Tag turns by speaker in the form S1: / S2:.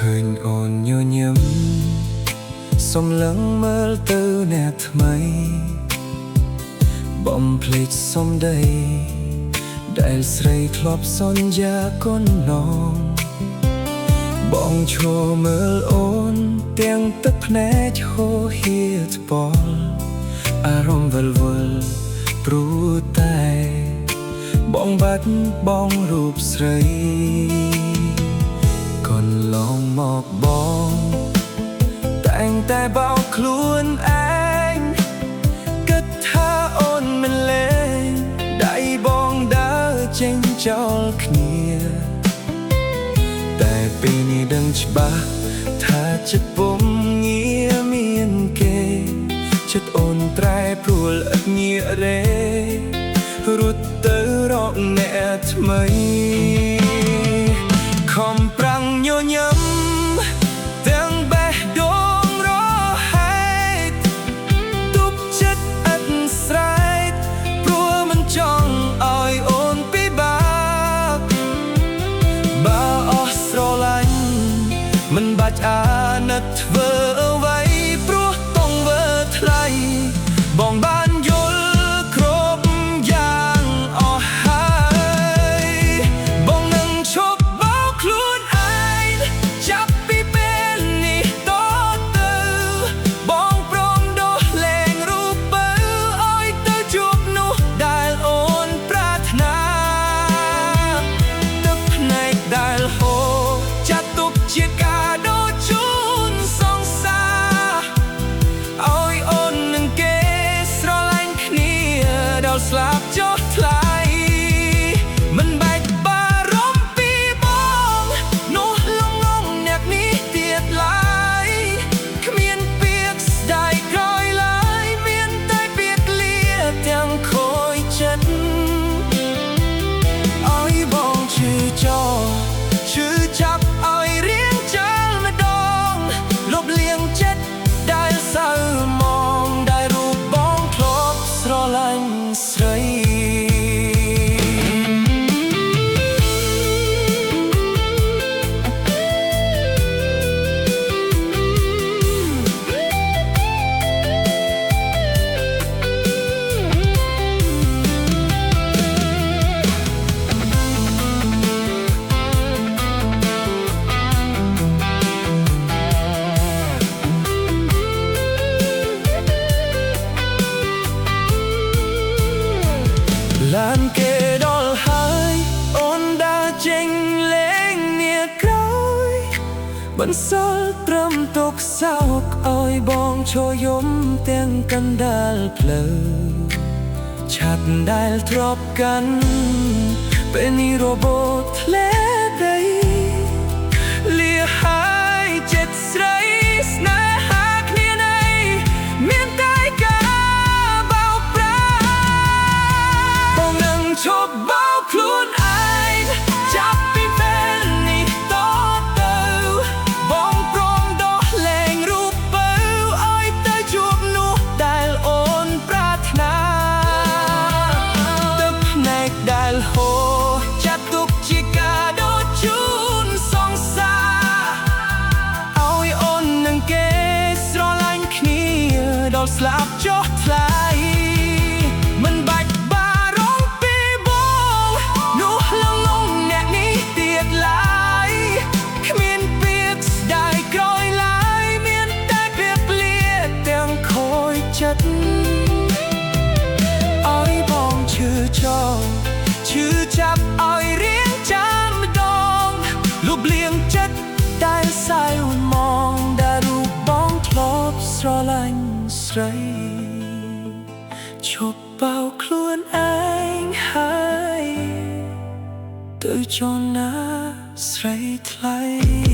S1: ឃើញអូនញញឹមសំឡឹងមើលទៅអ្នកថ្មីបំភ្លេចសំដីដែលស្រីធ្លាប់សន្យាកូនน้องបងឈរមើលអូនទាំងទឹកភ្នែកហូរហៀត្បល់អារម្មណ៍វិលវល់ព្រោះតែបងបាត់បងរូបស្រីឡងមកបងតែងតែបោកខ្លួនឯងគិតថាអូនមិនលេងដៃបងដើរចេញចោលគ្នាតែពេលនេះដឹងច្បាស់ថាចិត្តពុំងារមានគេចិត្តអូនត្រែព្រួលឥតងាករេរត់ទៅរកអ្នកថ្មីខំប្រាំងញញឹមទាំងបេះដូងរហែកទប់ចិត្តអត់ស្រែកព្រោះមិនចង់ឲ្យអូនពិបាកបើអស់ស្រឡាញ់មិនបាច់អាណិតធ្វើអ្វីព្រោះต้องធ្វើថ្លៃបងបានយល់គ្រប់យ៉ាងអស់ហើយបងនឹងឈប់ខ្លួនឯងចាប់ពីពេលនេះតទៅបងព្រមដោះលែងរូបបើឲ្យទៅជួបនោះដែលអូនប្រាថ្នាទឹកភ្នែកដែលហូរចាត់ទុកជាការដូរជូនសង្សារឲ្យអូននឹងគេស្រឡាញ់គ្នាដល់ស្លាប់ចុះថ្លៃមិនបាច់ឈឺចាប់ឲ្យរៀងចាល់ម្ដងលុបលាងចិត្តដែលសៅមងដែលរូបបងធ្លាប់ស្រឡាញ់ស្រីឡានគេដល់ហើយអូនដើរចេញលេងនាក្រោយបន្សល់ត្រឹមទុកសោកឲ្យបងឈរយំទាំងកណ្ដាលផ្លូវឆាត់ដែលធ្លាប់កាន់ពេលនេះរបូតធ្លាដីលាហើយចិត្តស្រីស្នេហាគ្នាណីមានតែការបោកប្រាបងនឹងឈប់បោកខ្លួនឯងចាប់ពីពេលនេះតទៅបងព្រមដោះលែងរូបបើឲ្យទៅជួបនោះដែលអូនប្រាថ្នាទឹកភ្នែកដែលហូរចាត់ទុកជាការដូរជូនសង្សារឲ្យអូននឹងគេស្រឡាញ់គ្នាដល់ស្លាប់ចុះថ្លៃមិនបាច់ឲ្យបងឈឺចាប់ឲ្យរៀងចាល់ម្ដងលុបលាងចិត្តដែលសៅមងដែលរូបបងធ្លាប់ស្រឡាញ់ស្រីឈប់បោកខ្លួនឯងហើយទៅចុះណាស្រីថ្លៃ